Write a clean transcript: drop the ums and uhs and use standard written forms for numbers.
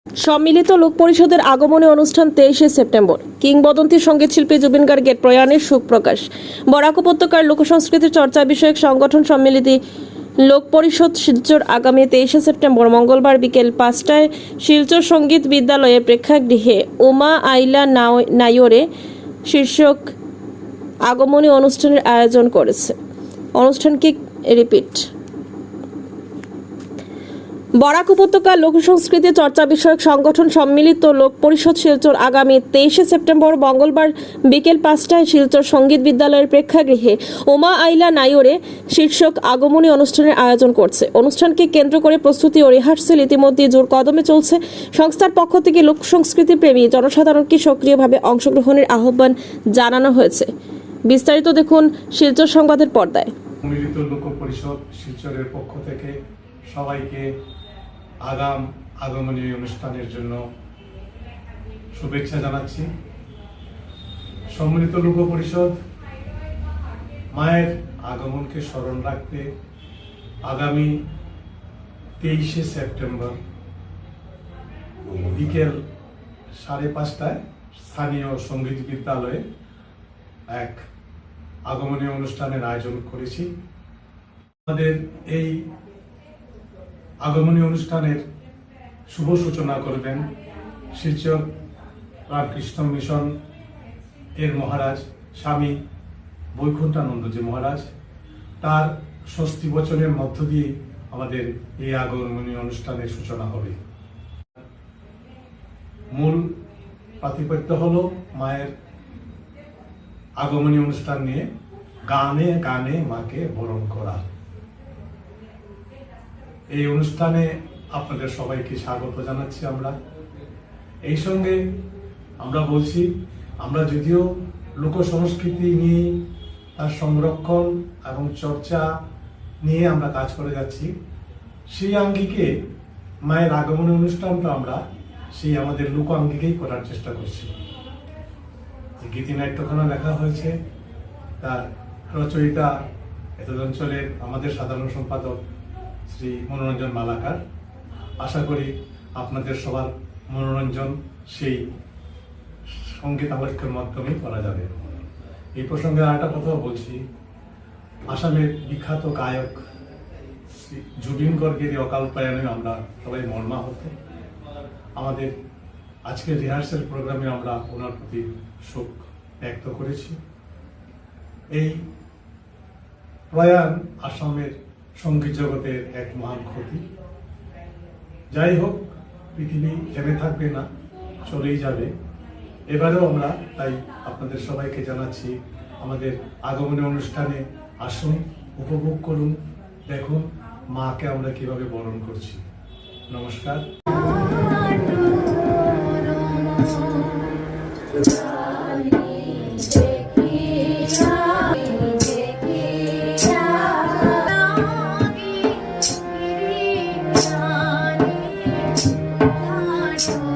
সম্মিলিত লোক পরিষদের আগমনী অনুষ্ঠান 23শে সেপ্টেম্বর। কিংবদন্তি সঙ্গীত শিল্পী জুবিন গার্গের প্রয়াণের শোক প্রকাশ। বরাক উপত্যকার লোকসংস্কৃতি চর্চা বিষয়ক সংগঠন সম্মিলিত লোক পরিষদ শিলচর আগামী 23শে সেপ্টেম্বর মঙ্গলবার বিকেল 5টায় শিলচর সঙ্গীত বিদ্যালয়ের প্রেক্ষাগৃহে উমা আইলা নাইয়রে শীর্ষক আগমনী অনুষ্ঠানের আয়োজন করেছে। অনুষ্ঠানকে রিপিট। বরাক উপত্যকার লোকসংস্কৃতি চর্চা বিষয়ক সংগঠন সম্মিলিত লোক পরিষদ শিলচর আগামী 23শে সেপ্টেম্বর মঙ্গলবার বিকেল 5টায় শিলচর সঙ্গীত বিদ্যালয়ের প্রেক্ষাগৃহে উমা আইলা নাইয়রে শীর্ষক আগমনী অনুষ্ঠানের আয়োজন করছে। অনুষ্ঠানকে কেন্দ্র করে প্রস্তুতি ও রিহার্সেল ইতিমধ্যে জোর কদমে চলছে। সংস্থার পক্ষ থেকে লোক সংস্কৃতি প্রেমী জনসাধারণকে সক্রিয়ভাবে অংশগ্রহণের আহ্বান জানানো হয়েছে। বিস্তারিত দেখুন শিলচর সংবাদের পর্দায়। সম্মিলিত লোক পরিষদ শিলচরের পক্ষ থেকে সবাইকে আগমনী অনুষ্ঠানের জন্য শুভেচ্ছা জানাচ্ছি। সম্মিলিত লোক পরিষদ মায়ের আগমনকে স্মরণ রাখতে আগামী 23শে সেপ্টেম্বর বিকেল 5:30টায় স্থানীয় সঙ্গীত বিদ্যালয়ে এক আগমনী অনুষ্ঠানের আয়োজন করেছি। আমাদের এই আগমনী অনুষ্ঠানের শুভ সূচনা করবেন শিলচর রামকৃষ্ণ মিশন এর মহারাজ স্বামী বৈকুণ্ঠানন্দজি মহারাজ। তার স্বস্তি বচনের মধ্য দিয়ে আমাদের এই আগমনী অনুষ্ঠানের সূচনা হবে। মূল প্রাতিপত্য হলো মায়ের আগমনী অনুষ্ঠান নিয়ে গানে গানে মাকে বরণ করা। এই অনুষ্ঠানে আপনাদের সবাইকে স্বাগত জানাচ্ছি। আমরা এই সঙ্গে আমরা বলছি, আমরা যদিও লোক সংস্কৃতি নিয়ে তার সংরক্ষণ এবং চর্চা নিয়ে আমরা কাজ করে যাচ্ছি, সেই আঙ্গিকে মায়ের আগমনী অনুষ্ঠানটা আমরা সেই আমাদের লোক আঙ্গিকেই করার চেষ্টা করছি। গীতিনাট্যখানা লেখা হয়েছে, তার রচয়িতা এতদ অঞ্চলের আমাদের সাধারণ সম্পাদক শ্রী মনোরঞ্জন মালাকার। আশা করি আপনাদের সবার মনোরঞ্জন সেই সঙ্গীত আবৃত্তির মাধ্যমেই করা যাবে। এই প্রসঙ্গে আরেকটা কথা বলছি, আসামের বিখ্যাত গায়ক শ্রী জুবিন গার্গের অকাল প্রয়াণে আমরা সবাই মর্মাহত। আমাদের আজকের রিহার্সেল প্রোগ্রামে আমরা ওনার প্রতি শোক ব্যক্ত করেছি। এই প্রয়াণ আসামের সঙ্গীত জগতের এক মহান ক্ষতি। যাই হোক, পৃথিবী থেমে থাকবে না, চলেই যাবে। এবারেও আমরা তাই আপনাদের সবাইকে জানাচ্ছি, আমাদের আগমনী অনুষ্ঠানে আসুন, উপভোগ করুন, দেখুন মাকে আমরা কিভাবে বরণ করছি। নমস্কার। Thank you.